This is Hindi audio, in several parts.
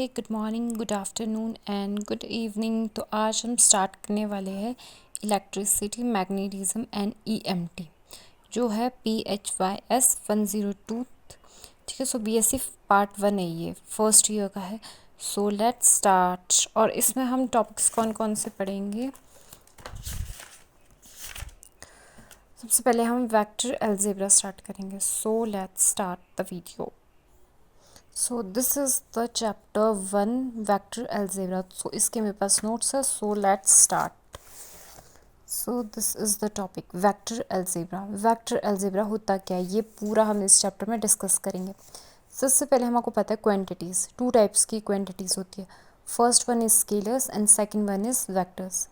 Hi, good morning, good afternoon and good evening. तो आज हम स्टार्ट करने वाले हैं इलेक्ट्रिसिटी, मैग्नेटिज्म एंड ईएमटी, जो है PHYS 102। ठीक है, सो BSc पार्ट 1 है, ये फर्स्ट ईयर का है। So let's start. और इसमें हम टॉपिक्स कौन कौन से पढ़ेंगे? सबसे पहले हम वेक्टर अलजेब्रा स्टार्ट करेंगे। So let's start the video. So this is the chapter 1 vector algebra. So इसके मेरे पास नोट्स है। So let's start. So this is the topic vector algebra. Vector algebra होता क्या है, ये पूरा हम इस चैप्टर में डिस्कस करेंगे। सबसे पहले हमको पता है क्वांटिटीज़, टू टाइप्स की क्वांटिटीज़ होती है। First one is scalars and second one is vectors.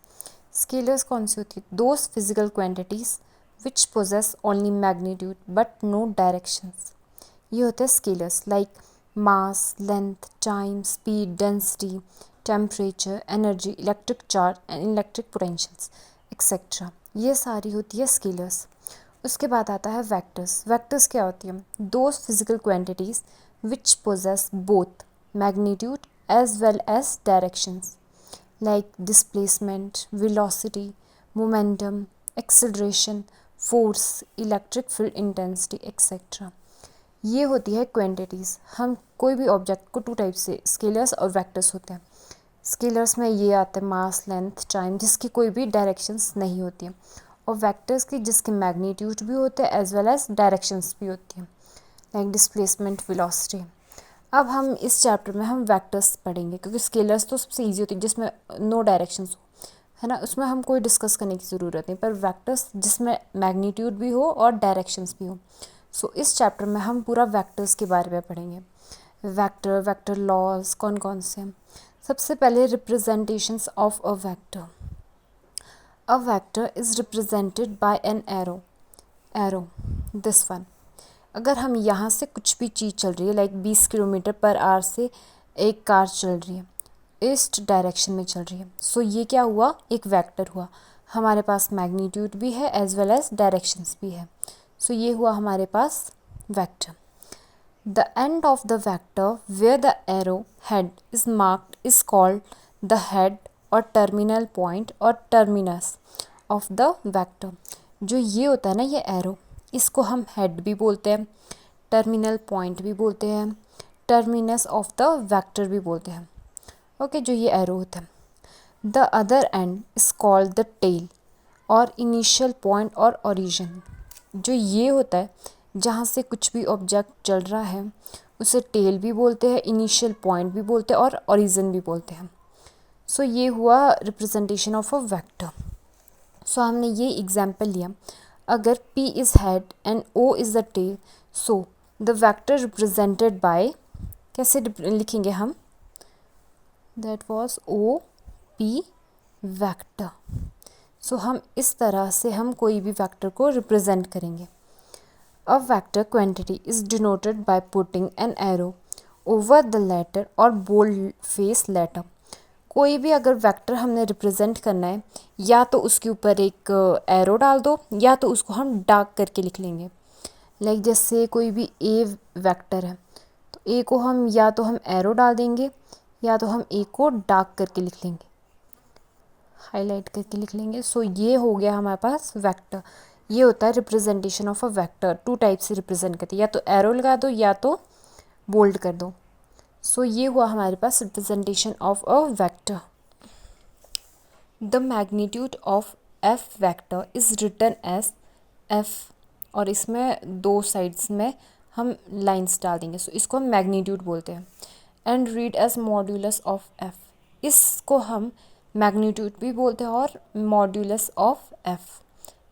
Scalars कौन सी होती है? Those physical quantities which possess only magnitude but no directions. ये होते हैं scalars, like mass, length, time, speed, density, temperature, energy, electric charge and electric potentials etcetera. ये सारी होती है स्केलर्स। उसके बाद आता है वेक्टर्स। वेक्टर्स क्या होती है? Those physical quantities which possess both magnitude as well as directions, like displacement, velocity, momentum, acceleration, force, electric field intensity etcetera. ये होती है क्वांटिटीज़। हम कोई भी ऑब्जेक्ट को टू टाइप से स्केलर्स और वेक्टर्स होते हैं। स्केलर्स में ये आते हैं मास, लेंथ, टाइम, जिसकी कोई भी डायरेक्शंस नहीं होती हैं, और वेक्टर्स की जिसके मैग्नीट्यूड भी होते हैं एज वेल एज डायरेक्शंस भी होती हैं, लाइक डिस्प्लेसमेंट, वेलोसिटी। अब हम इस चैप्टर में हम वेक्टर्स पढ़ेंगे, क्योंकि स्केलर्स तो सबसे ईजी होती है जिसमें नो डायरेक्शंस हो, है ना, उसमें हम कोई डिस्कस करने की ज़रूरत नहीं। पर वेक्टर्स जिसमें मैग्नीट्यूड भी हो और डायरेक्शंस भी हो। सो इस चैप्टर में हम पूरा वेक्टर्स के बारे में पढ़ेंगे। वेक्टर, वेक्टर लॉज कौन कौन से हैं? सबसे पहले representations of a vector. A vector is represented by an arrow this one. अगर हम यहाँ से कुछ भी चीज़ चल रही है, लाइक 20 किलोमीटर पर आवर से एक कार चल रही है, ईस्ट डायरेक्शन में चल रही है, सो ये क्या हुआ? एक वेक्टर हुआ। हमारे पास मैग्नीट्यूड भी है एज वेल एज डायरेक्शंस भी है, सो ये हुआ हमारे पास vector. The end of the vector where the arrow head is marked is called the head और टर्मिनल पॉइंट और टर्मिनस ऑफ द वेक्टर। जो ये होता है ना, ये एरो, इसको हम हेड भी बोलते हैं, टर्मिनल पॉइंट भी बोलते हैं, टर्मिनस ऑफ द वेक्टर भी बोलते हैं। ओके, जो ये एरो होता है। The other end is called the tail और इनिशियल पॉइंट और ओरिजिन। जो ये होता है जहाँ से कुछ भी ऑब्जेक्ट चल रहा है, उसे टेल भी बोलते हैं, इनिशियल पॉइंट भी बोलते हैं और ओरिजिन भी बोलते हैं। सो ये हुआ representation of a vector. So हमने ये एग्जाम्पल लिया, अगर P is head and O is the tail, so the vector represented by, कैसे लिखेंगे हम? That was OP vector. So हम इस तरह से हम कोई भी वेक्टर को रिप्रेजेंट करेंगे। A vector quantity is denoted by putting an arrow over the letter और बोल्ड फेस लेटर। कोई भी अगर वेक्टर हमने रिप्रेजेंट करना है, या तो उसके ऊपर एक एरो डाल दो, या तो उसको हम डार्क करके लिख लेंगे। लाइक जैसे कोई भी ए वेक्टर है, तो ए को हम या तो हम एरो डाल देंगे, या तो हम ए को डार्क करके लिख लेंगे, हाईलाइट करके लिख लेंगे। सो ये हो गया हमारे पास वेक्टर। ये होता है representation of a vector. Two type से रिप्रेजेंट करते हैं, या तो एरो लगा दो या तो बोल्ड कर दो। सो ये हुआ हमारे पास representation of a vector. The magnitude of F vector is written as F, और इसमें दो साइड्स में हम लाइंस डाल देंगे, सो इसको हम मैग्नीट्यूड बोलते हैं। And read as modulus of F, इसको हम मैग्नीट्यूड भी बोलते हैं और मॉड्यूलस ऑफ एफ।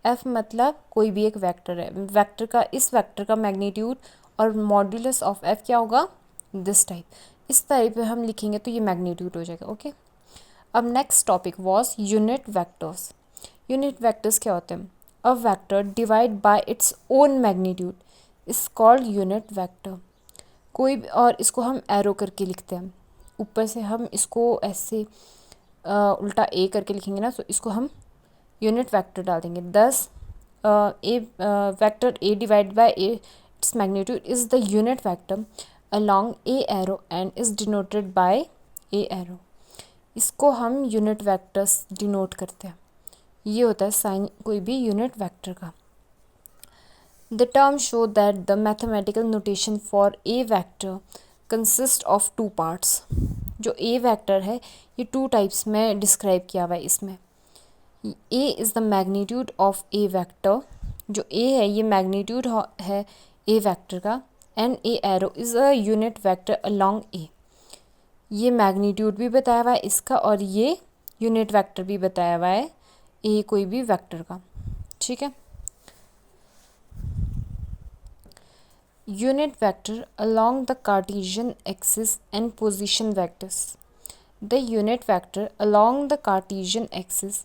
एफ मतलब कोई भी एक वेक्टर है, वेक्टर का, इस वेक्टर का मैग्नीट्यूड और मॉड्यूलस ऑफ एफ क्या होगा? This type. इस टाइप पे हम लिखेंगे तो ये मैग्नीट्यूड हो जाएगा। ओके, अब next topic was unit vectors. Unit vectors क्या होते हैं? A vector divide by its own magnitude is called unit vector. कोई भी, और इसको हम एरो करके लिखते हैं, ऊपर से हम इसको ऐसे उल्टा ए करके लिखेंगे ना, तो इसको हम यूनिट वेक्टर डाल देंगे। Thus a vector A divide by A its magnitude is the unit vector along a arrow and is denoted by a arrow। इसको हम यूनिट वेक्टर्स डिनोट करते हैं। ये होता है साइन कोई भी यूनिट वेक्टर का। The term show that the mathematical notation for a vector consists of two parts। जो a vector है ये टू टाइप्स में डिस्क्राइब किया हुआ है इसमें। a is the magnitude of a vector। जो a है ये मैग्नीट्यूड है a vector का। and a arrow is a unit vector along a। ये मैग्नीट्यूड भी बताया हुआ है इसका और ये यूनिट वेक्टर भी बताया हुआ है a कोई भी वेक्टर का। ठीक है। Unit vector along the Cartesian axis and position vectors। The unit vector along the Cartesian axis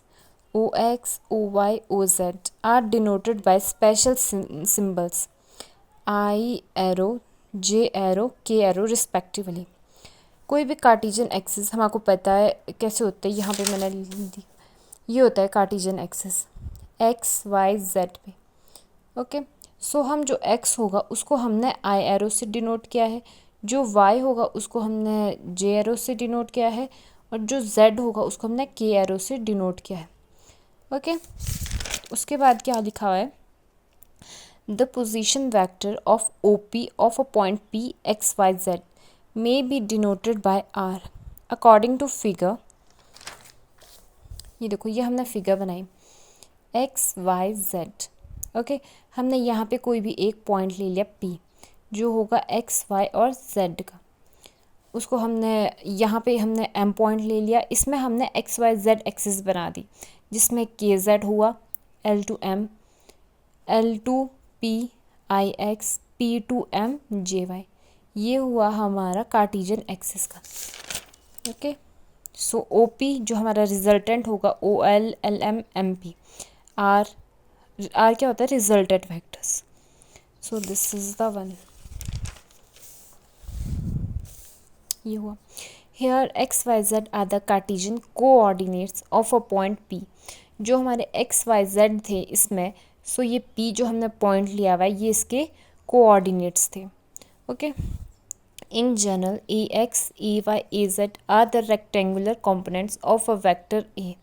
OX, OY, OZ are denoted by special symbols I arrow, J arrow, K arrow respectively। कोई भी कार्टेशियन एक्सिस हमको पता है कैसे होता है। यहाँ पे मैंने दी ये होता है Cartesian axis X Y Z पे। ओके सो हम जो x होगा उसको हमने I एरो से डिनोट किया है, जो y होगा उसको हमने J एरो से डिनोट किया है और जो z होगा उसको हमने K एरो से डिनोट किया है। ओके उसके बाद क्या लिखा हुआ है, the position vector of OP of a point P x y z may be denoted by R according to figure। ये देखो ये हमने फिगर बनाई x y z। ओके हमने यहाँ पे कोई भी एक पॉइंट ले लिया P जो होगा x y और z का। उसको हमने यहाँ पे हमने M पॉइंट ले लिया, इसमें हमने x y z एक्सिस बना दी जिसमें k z हुआ L to M, L to P I x, P to M J y। ये हुआ हमारा कार्टेशियन एक्सिस का। ओके सो OP जो हमारा रिजल्टेंट होगा OL LM MP, R क्या होता है resultant vectors. So this is the one. ये हुआ here X Y Z are the Cartesian coordinates of a point P। जो हमारे एक्स वाई जेड थे इसमें सो ये P जो हमने पॉइंट लिया हुआ है ये इसके कोऑर्डिनेट्स थे। Okay in general A X A Y A Z are the rectangular components of a vector A।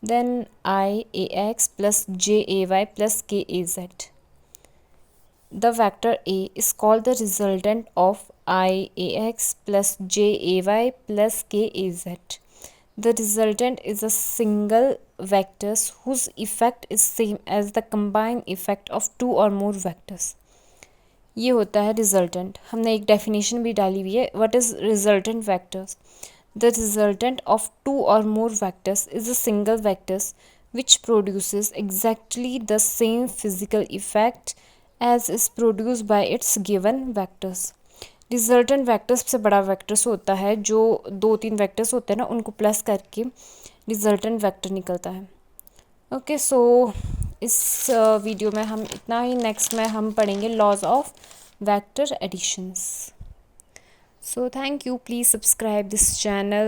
then IAX plus JAY plus KAZ। The vector A is called the resultant of IAX plus JAY plus KAZ। The resultant is a single vector whose effect is same as the combined effect of two or more vectors। ये होता है रिजल्टेंट। हमने एक डेफिनेशन भी डाली हुई है what is resultant vectors. The resultant of two or more vectors is a single vector which produces exactly the same physical effect as is produced by its given vectors। Resultant vector सबसे बड़ा वेक्टर्स होता है, जो दो तीन वेक्टर्स होते हैं ना उनको प्लस करके रिजल्टेंट वेक्टर निकलता है। ओके सो इस वीडियो में हम इतना ही। नेक्स्ट में हम पढ़ेंगे laws of vector additions. So thank you, please subscribe this channel।